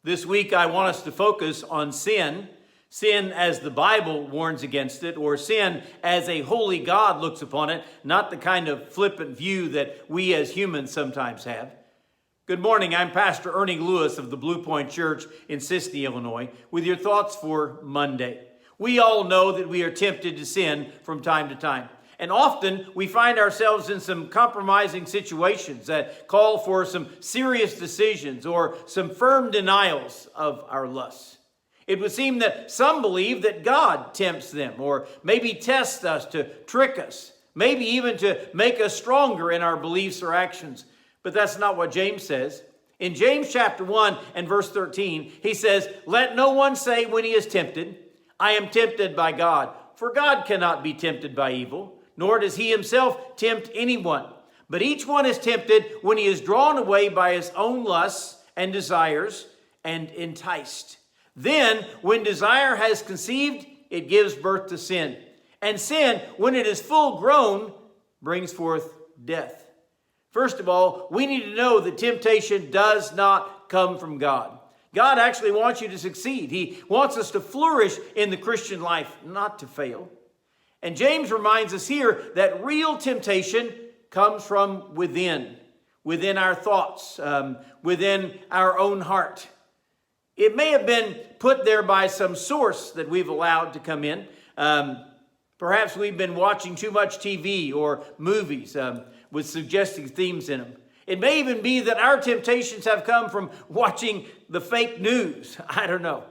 This week, I want us to focus on sin. Sin as the Bible warns against it, or sin as a holy God looks upon it, not the kind of flippant view that we as humans sometimes have. Good morning, I'm Pastor Ernie Lewis of the Blue Point Church in Sisney, Illinois, with your thoughts for Monday. We all know that we are tempted to sin from time to time. And often we find ourselves in some compromising situations that call for some serious decisions or some firm denials of our lusts. It would seem that some believe that God tempts them or maybe tests us to trick us, maybe even to make us stronger in our beliefs or actions. But that's not what James says. In James chapter 1 and verse 13, he says, "Let no one say when he is tempted, I am tempted by God. For God cannot be tempted by evil, nor does he himself tempt anyone. But each one is tempted when he is drawn away by his own lusts and desires and enticed. Then, when desire has conceived, it gives birth to sin. And sin, when it is full grown, brings forth death." First of all, we need to know that temptation does not come from God. God actually wants you to succeed. He wants us to flourish in the Christian life, not to fail. And James reminds us here that real temptation comes from within our thoughts, within our own heart. It may have been put there by some source that we've allowed to come in. Perhaps we've been watching too much TV or movies with suggestive themes in them. It may even be that our temptations have come from watching the fake news. I don't know.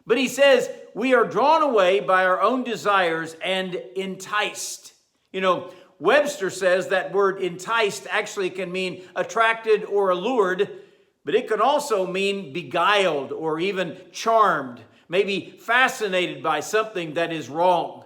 But he says we are drawn away by our own desires and enticed. You know, Webster says that word enticed actually can mean attracted or allured, but it can also mean beguiled or even charmed, maybe fascinated by something that is wrong.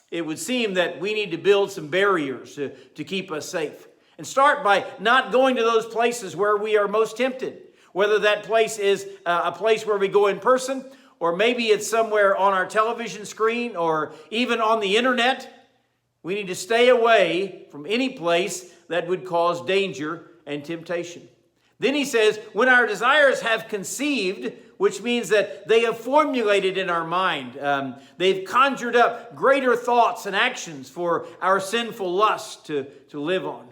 It would seem that we need to build some barriers to keep us safe. And start by not going to those places where we are most tempted. Whether that place is a place where we go in person, or maybe it's somewhere on our television screen, or even on the internet. We need to stay away from any place that would cause danger and temptation. Then he says, when our desires have conceived, which means that they have formulated in our mind, they've conjured up greater thoughts and actions for our sinful lust to live on.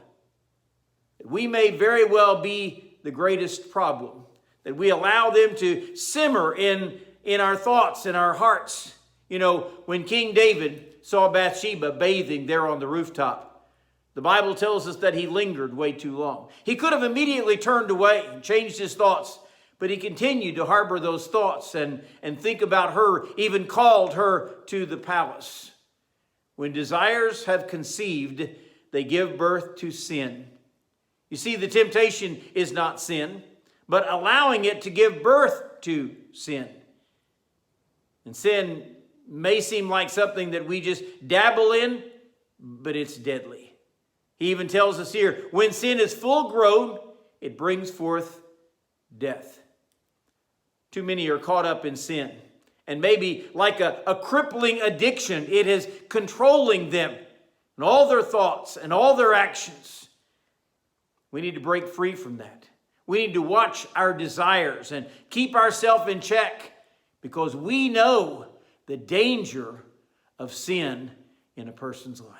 We may very well be the greatest problem, that we allow them to simmer in our thoughts, in our hearts. You know, when King David saw Bathsheba bathing there on the rooftop, the Bible tells us that he lingered way too long. He could have immediately turned away and changed his thoughts, but he continued to harbor those thoughts and think about her, even called her to the palace. When desires have conceived, they give birth to sin. You see, the temptation is not sin, but allowing it to give birth to sin. And sin may seem like something that we just dabble in, but it's deadly. He even tells us here, when sin is full grown, it brings forth death. Too many are caught up in sin. And maybe like a crippling addiction, it is controlling them and all their thoughts and all their actions. We need to break free from that. We need to watch our desires and keep ourselves in check because we know the danger of sin in a person's life.